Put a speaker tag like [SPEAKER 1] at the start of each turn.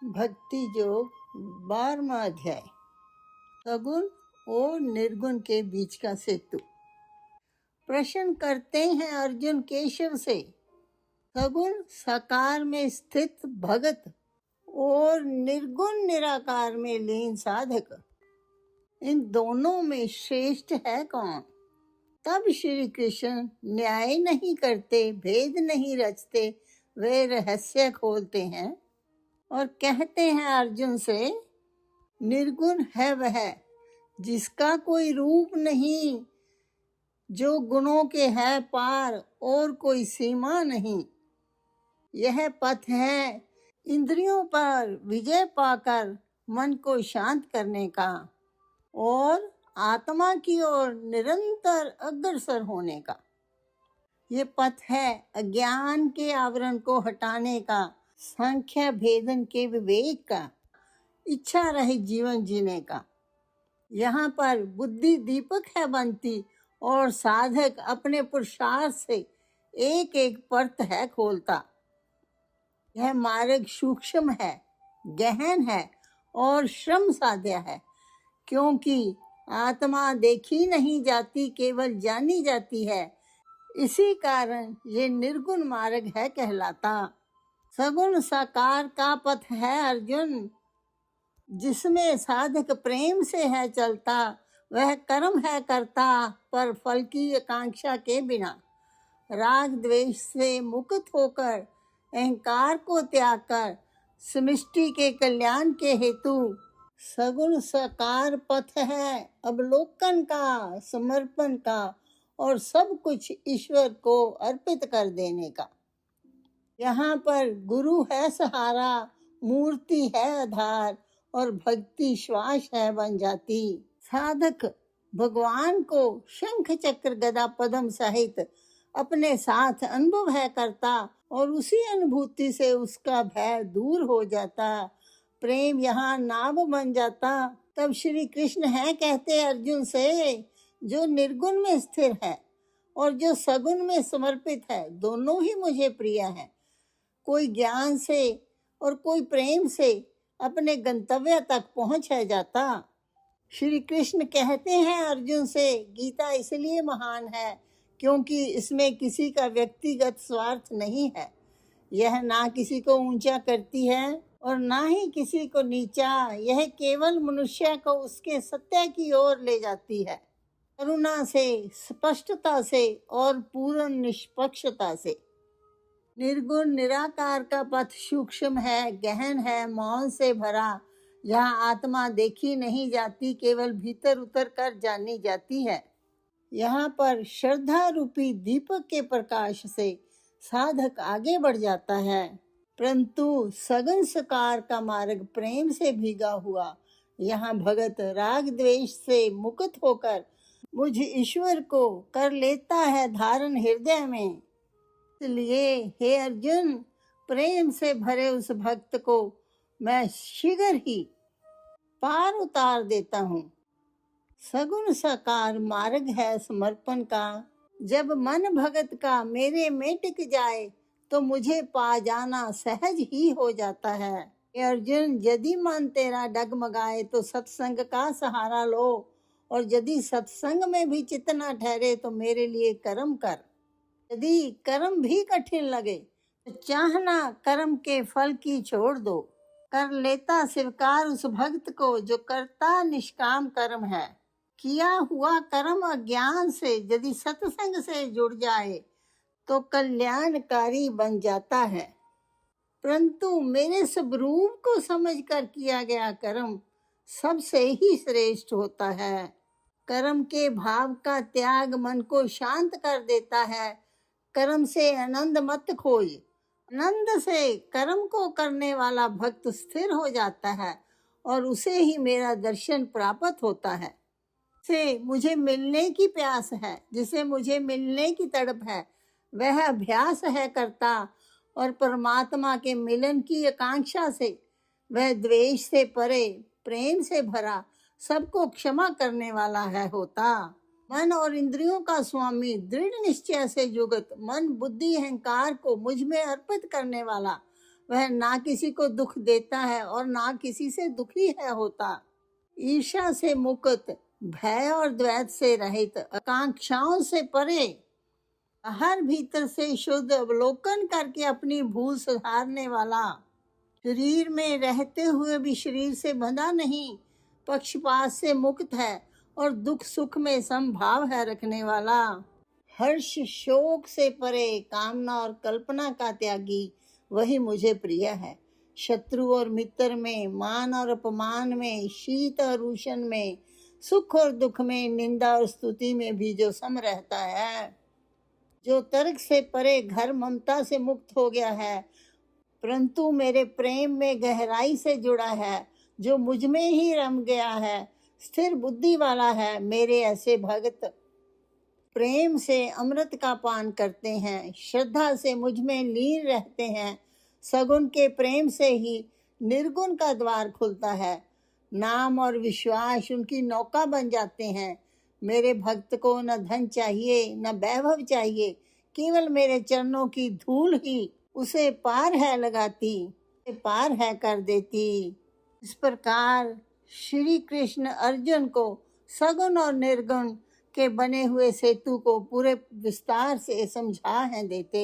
[SPEAKER 1] भक्ति योग 12वां अध्याय। सगुण और निर्गुण के बीच का सेतु। प्रश्न करते हैं अर्जुन केशव से, सगुण साकार में स्थित भगत और निर्गुण निराकार में लीन साधक, इन दोनों में श्रेष्ठ है कौन? तब श्री कृष्ण न्याय नहीं करते, भेद नहीं रचते, वे रहस्य खोलते हैं और कहते हैं अर्जुन से, निर्गुण है वह जिसका कोई रूप नहीं, जो गुणों के है पार और कोई सीमा नहीं। यह पथ है इंद्रियों पर विजय पाकर मन को शांत करने का और आत्मा की ओर निरंतर अग्रसर होने का। ये पथ है अज्ञान के आवरण को हटाने का, संख्या भेदन के विवेक का, इच्छा रहित जीवन जीने का। यहाँ पर बुद्धि दीपक है बनती और साधक अपने पुरुषार्थ से एक एक परत है खोलता। यह मार्ग सूक्ष्म है, गहन है और श्रम साध्य है, क्योंकि आत्मा देखी नहीं जाती, केवल जानी जाती है। इसी कारण ये निर्गुण मार्ग है कहलाता। सगुण साकार का पथ है अर्जुन, जिसमें साधक प्रेम से है चलता, वह कर्म है करता पर फल की आकांक्षा के बिना। राग द्वेष से मुक्त होकर अहंकार को त्याग कर समष्टि के कल्याण के हेतु सगुण साकार पथ है अवलोकन का, समर्पण का और सब कुछ ईश्वर को अर्पित कर देने का। यहाँ पर गुरु है सहारा, मूर्ति है आधार और भक्ति श्वास है बन जाती। साधक भगवान को शंख चक्र गदा पद्म सहित अपने साथ अनुभव है करता और उसी अनुभूति से उसका भय दूर हो जाता, प्रेम यहाँ नाव बन जाता। तब श्री कृष्ण है कहते अर्जुन से, जो निर्गुण में स्थिर है और जो सगुण में समर्पित है, दोनों ही मुझे प्रिय है। कोई ज्ञान से और कोई प्रेम से अपने गंतव्य तक पहुंच जाता। श्री कृष्ण कहते हैं अर्जुन से, गीता इसलिए महान है क्योंकि इसमें किसी का व्यक्तिगत स्वार्थ नहीं है। यह ना किसी को ऊंचा करती है और ना ही किसी को नीचा। यह केवल मनुष्य को उसके सत्य की ओर ले जाती है, करुणा से, स्पष्टता से और पूर्ण निष्पक्षता से। निर्गुण निराकार का पथ सूक्ष्म है, गहन है, मौन से भरा, यहाँ आत्मा देखी नहीं जाती, केवल भीतर उतर कर जानी जाती है। यहाँ पर श्रद्धा रूपी दीपक के प्रकाश से साधक आगे बढ़ जाता है, परंतु सगुण साकार का मार्ग प्रेम से भीगा हुआ। यहाँ भगत राग द्वेष से मुक्त होकर मुझ ईश्वर को कर लेता है धारण हृदय में। इसलिए हे अर्जुन, प्रेम से भरे उस भक्त को मैं शीघ्र ही पार उतार देता हूँ। सगुण साकार मार्ग है समर्पण का। जब मन भगत का मेरे में टिक जाए तो मुझे पा जाना सहज ही हो जाता है। हे अर्जुन, यदि मन तेरा डगमगाए तो सत्संग का सहारा लो, और यदि सत्संग में भी चित्त न ठहरे तो मेरे लिए कर्म कर। यदि कर्म भी कठिन लगे तो चाहना कर्म के फल की छोड़ दो। कर लेता स्वीकार उस भक्त को जो करता निष्काम कर्म है। किया हुआ कर्म अज्ञान से यदि सत्संग से जुड़ जाए तो कल्याणकारी बन जाता है, परंतु मेरे स्वरूप को समझकर किया गया कर्म सबसे ही श्रेष्ठ होता है। कर्म के भाव का त्याग मन को शांत कर देता है। कर्म से आनंद मत खोज, आनंद से कर्म को करने वाला भक्त स्थिर हो जाता है और उसे ही मेरा दर्शन प्राप्त होता है। से मुझे मिलने की प्यास है, जिसे मुझे मिलने की तड़प है, वह अभ्यास है करता और परमात्मा के मिलन की आकांक्षा से वह द्वेष से परे, प्रेम से भरा, सबको क्षमा करने वाला है होता। मन और इंद्रियों का स्वामी, दृढ़ निश्चय से युक्त, मन बुद्धि अहंकार को मुझ में अर्पित करने वाला, वह ना किसी को दुख देता है और ना किसी से दुखी है होता। ईर्ष्या से मुक्त, भय और द्वैत से रहित, आकांक्षाओं से परे, हर भीतर से शुद्ध अवलोकन करके अपनी भूल सुधारने वाला, शरीर में रहते हुए भी शरीर से बंधा नहीं, पक्षपात से मुक्त है और दुख सुख में समभाव है रखने वाला, हर्ष शोक से परे, कामना और कल्पना का त्यागी, वही मुझे प्रिय है। शत्रु और मित्र में, मान और अपमान में, शीत और उष्ण में, सुख और दुख में, निंदा और स्तुति में भी जो सम रहता है, जो तर्क से परे घर ममता से मुक्त हो गया है, परंतु मेरे प्रेम में गहराई से जुड़ा है, जो मुझ में ही रम गया है, स्थिर बुद्धि वाला है, मेरे ऐसे भक्त प्रेम से अमृत का पान करते हैं, श्रद्धा से मुझ में लीन रहते हैं। सगुण के प्रेम से ही निर्गुण का द्वार खुलता है। नाम और विश्वास उनकी नौका बन जाते हैं। मेरे भक्त को न धन चाहिए न वैभव चाहिए, केवल मेरे चरणों की धूल ही उसे पार है लगाती, पार है कर देती। इस प्रकार श्री कृष्ण अर्जुन को सगुण और निर्गुण के बने हुए सेतु को पूरे विस्तार से समझा है देते।